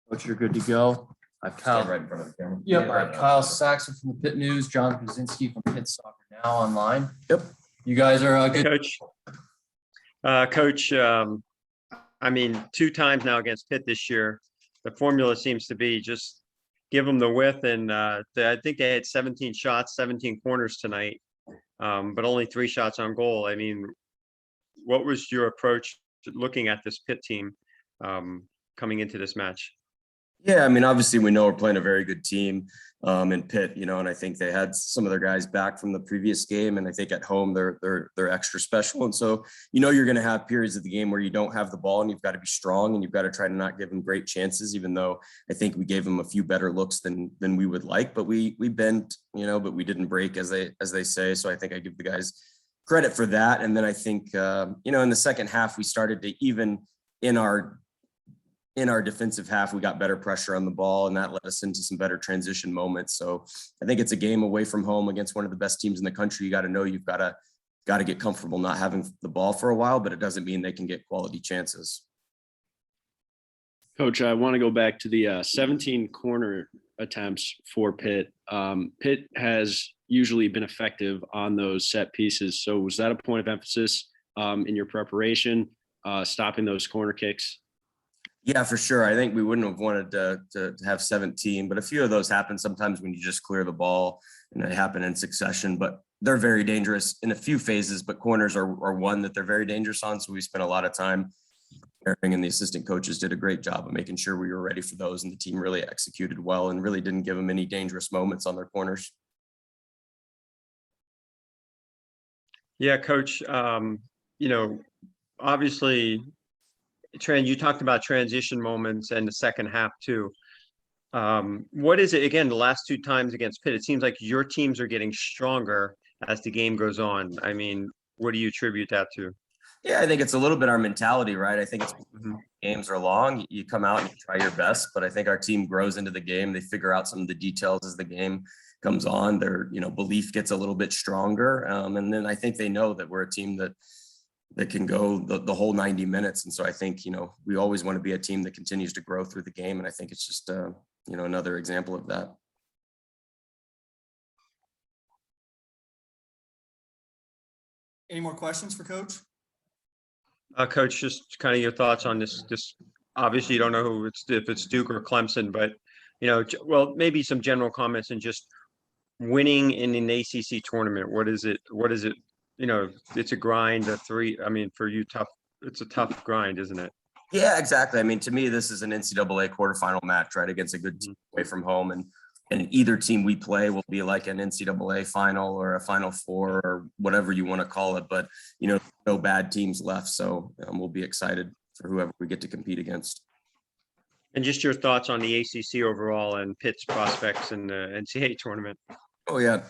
Coach, you're good to go. I've Kyle. Right in front of the camera. Yep. All right. Kyle Saxon from the Pitt News, John Krasinski from Pitt Soccer Now online. Yep. You guys are good. Coach. Coach, I mean, 2 times now against Pitt this year. The formula seems to be just give them the width, and I think they had 17 shots, 17 corners tonight, but only 3 shots on goal. I mean, what was your approach to looking at this Pitt team coming into this match? Yeah, I mean, obviously we know we're playing a very good team in Pitt, and I think they had some of their guys back from the previous game, and I think at home they're extra special. And so, you're going to have periods of the game where you don't have the ball and you've got to be strong and you've got to try to not give them great chances, even though I think we gave them a few better looks than we would like, but we bent, but we didn't break, as they say. So I think I give the guys credit for that. And then I think, in the second half, we started to even in our defensive half, we got better pressure on the ball, and that led us into some better transition moments. So I think it's a game away from home against one of the best teams in the country. You got to know you've got to get comfortable not having the ball for a while, but it doesn't mean they can get quality chances. Coach, I want to go back to the 17 corner attempts for Pitt. Pitt has usually been effective on those set pieces. So was that a point of emphasis in your preparation, stopping those corner kicks? Yeah, for sure. I think we wouldn't have wanted to have 17, but a few of those happen sometimes when you just clear the ball, and they happen in succession. But they're very dangerous in a few phases, but corners are one that they're very dangerous on. So we spent a lot of time preparing, and the assistant coaches did a great job of making sure we were ready for those, and the team really executed well and really didn't give them any dangerous moments on their corners. Yeah, Coach, obviously you talked about transition moments and the second half too. What is it, again, the last 2 times against Pitt, it seems like your teams are getting stronger as the game goes on. I mean, what do you attribute that to? Yeah, I think it's a little bit our mentality, right? I think it's games are long. You come out and you try your best, but I think our team grows into the game. They figure out some of the details as the game comes on. Their, belief gets a little bit stronger. And then I think they know that we're a team that can go the whole 90 minutes. And so I think, we always want to be a team that continues to grow through the game. And I think it's just, another example of that. Any more questions for Coach? Coach, just kind of your thoughts on this. Obviously, you don't know if it's Duke or Clemson, but well, maybe some general comments and just winning in an ACC tournament. What is it? It's a grind. For you, tough. It's a tough grind, isn't it? Yeah, exactly. I mean, to me, this is an NCAA quarterfinal match, right, against a good team away from home, and either team we play will be like an NCAA final or a Final Four or whatever you want to call it. But no bad teams left, so we'll be excited for whoever we get to compete against. And just your thoughts on the ACC overall and Pitt's prospects in the NCAA tournament. Oh yeah,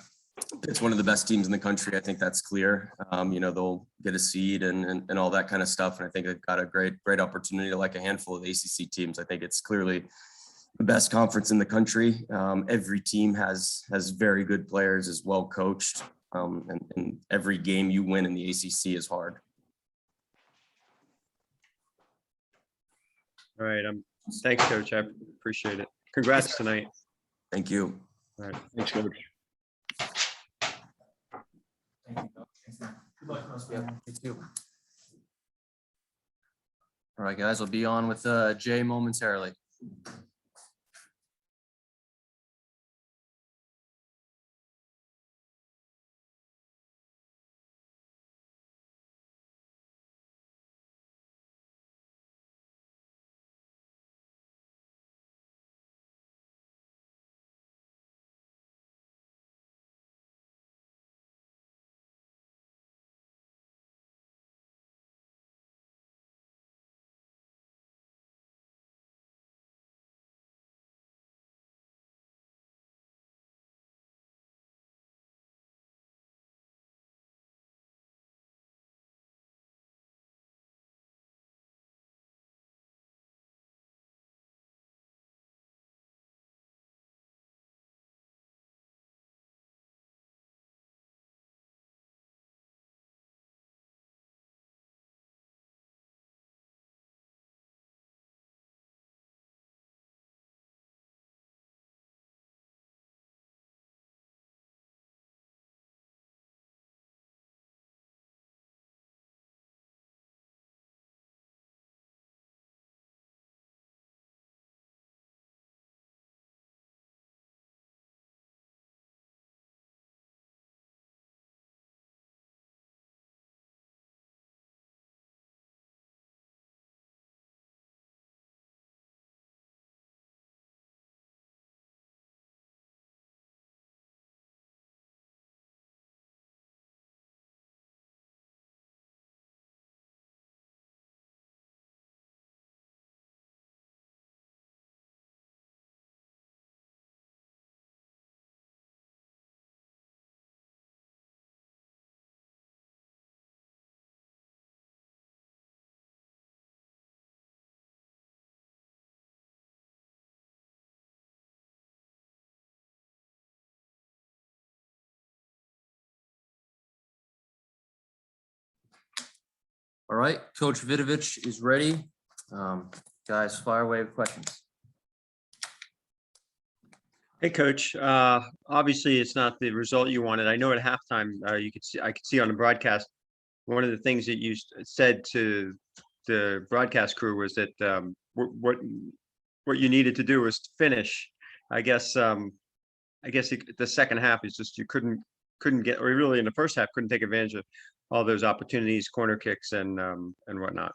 Pitt's one of the best teams in the country. I think that's clear. They'll get a seed and all that kind of stuff. And I think they've got a great opportunity, like a handful of ACC teams. I think it's clearly the best conference in the country. Every team has very good players, is well coached, and every game you win in the ACC is hard. All right. Thanks, Coach. I appreciate it. Congrats tonight. Thank you. All right. Thanks, Coach. Thank you. Good luck, you too. All right, guys, we'll be on with Jay momentarily. All right, Coach Vidovich is ready. Guys, fire away with questions. Hey, Coach. Obviously, it's not the result you wanted. I know at halftime, I could see on the broadcast, one of the things that you said to the broadcast crew was that what you needed to do was to finish. I guess the second half is just you couldn't get, or really in the first half couldn't take advantage of all those opportunities, corner kicks and whatnot.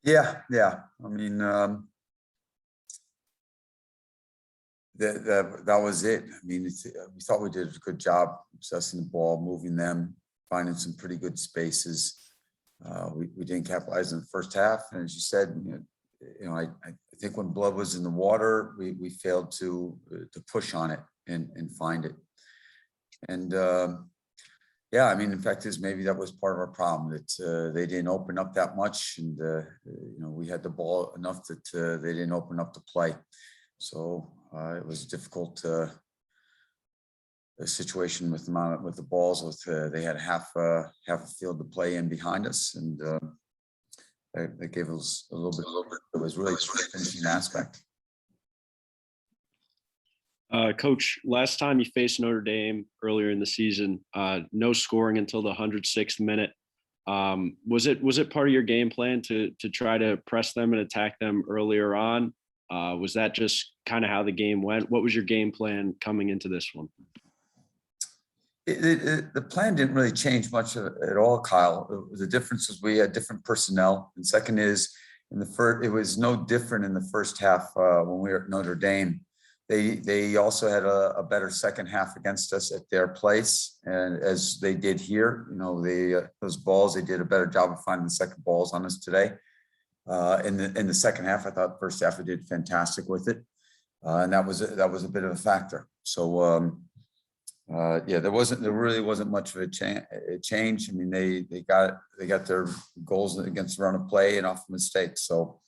Yeah. I mean, that was it. I mean, we thought we did a good job possessing the ball, moving them, finding some pretty good spaces. We didn't capitalize in the first half, and as you said, I think when blood was in the water, we failed to push on it and find it. And yeah, I mean, in fact, maybe that was part of our problem, that they didn't open up that much, and we had the ball enough that they didn't open up the play. So it was difficult. The situation with the balls, they had half a field to play in behind us, and they gave us a little bit. It was really a finishing aspect. Coach, last time you faced Notre Dame earlier in the season, no scoring until the 106th minute. Was it part of your game plan to try to press them and attack them earlier on? Was that just kind of how the game went? What was your game plan coming into this one? The plan didn't really change much at all, Kyle. The difference was we had different personnel, and second is it was no different in the first half when we were at Notre Dame. They also had a better second half against us at their place, and as they did here, those balls, they did a better job of finding the second balls on us today. In the second half, I thought first half we did fantastic with it, and that was a bit of a factor. So yeah, there really wasn't much of a change. I mean, they got their goals against the run of play and off mistakes. So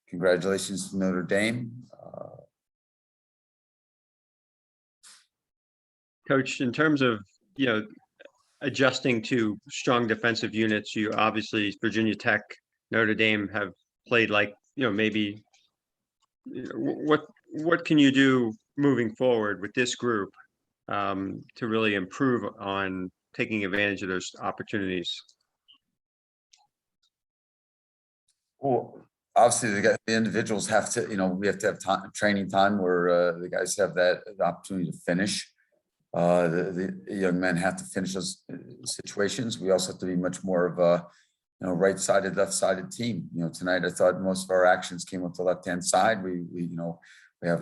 congratulations to Notre Dame. Coach, in terms of adjusting to strong defensive units, you obviously Virginia Tech, Notre Dame have played like maybe what can you do moving forward with this group to really improve on taking advantage of those opportunities? Well, obviously the individuals have to, we have to have training time where the guys have the opportunity to finish. The young men have to finish those situations. We also have to be much more of a right-sided, left-sided team. Tonight I thought most of our actions came up the left-hand side. We have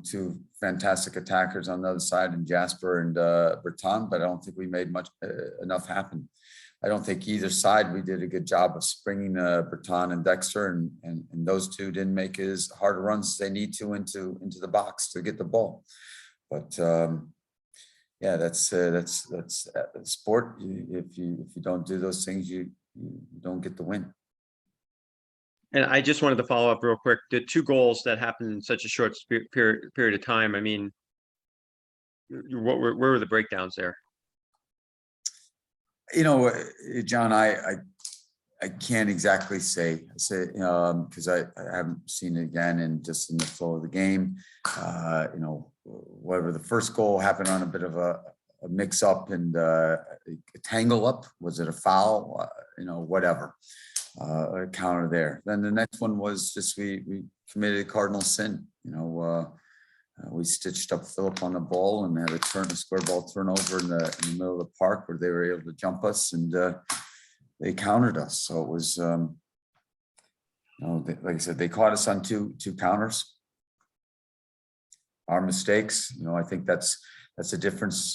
two fantastic attackers on the other side, in Jasper and Berton, but I don't think we made enough happen. I don't think either side we did a good job of springing Berton and Dexter, and those two didn't make as hard runs as they need to into the box to get the ball. But yeah, that's sport. If you don't do those things, you don't get the win. And I just wanted to follow up real quick. The two goals that happened in such a short period of time. I mean, where were the breakdowns there? John, I can't exactly say because I haven't seen it again, and just in the flow of the game, whatever the first goal happened on a bit of a mix up and a tangle up. Was it a foul? Whatever. A counter there. Then the next one was just we committed a cardinal sin. We stitched up Phillip on the ball and had a square ball turnover in the middle of the park where they were able to jump us, and they countered us. So it was, like I said, they caught us on two counters. Our mistakes, I think that's the difference.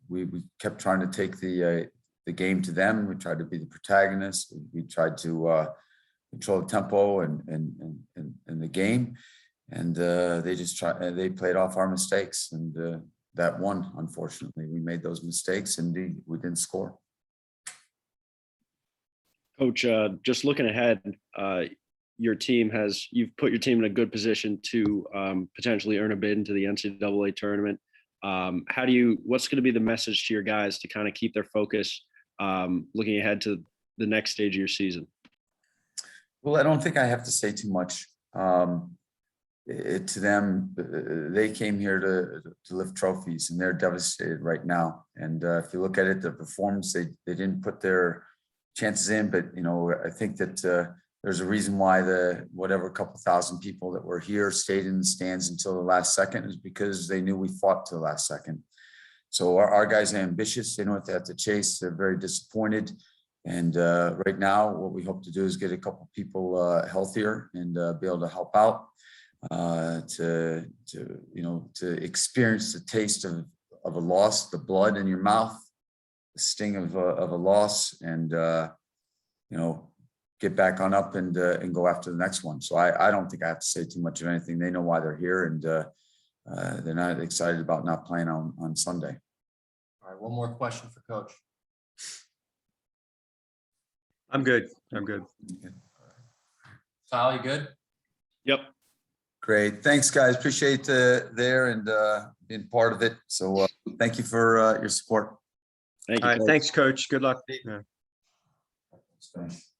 We kept trying to take the game to them. We tried to be the protagonist. We tried to control the tempo and the game. And they played off our mistakes, and that won. Unfortunately, we made those mistakes and we didn't score. Coach, just looking ahead, you've put your team in a good position to potentially earn a bid into the NCAA tournament. What's going to be the message to your guys to kind of keep their focus looking ahead to the next stage of your season? Well, I don't think I have to say too much. To them, they came here to lift trophies, and they're devastated right now. And if you look at it, the performance, they didn't put their chances in, but I think that there's a reason why whatever couple thousand people that were here stayed in the stands until the last second, is because they knew we fought to the last second. So our guys are ambitious. They know what they have to chase. They're very disappointed. And right now, what we hope to do is get a couple people healthier and be able to help out to experience the taste of a loss, the blood in your mouth, the sting of a loss, and get back on up and go after the next one. So I don't think I have to say too much of anything. They know why they're here, and they're not excited about not playing on Sunday. All right, one more question for Coach. I'm good. I'm good. Kyle, you good? Yep. Great. Thanks, guys. Appreciate there and being part of it. So thank you for your support. Thank All you. right. Coach. Thanks, Coach. Good luck. Yeah. Thanks.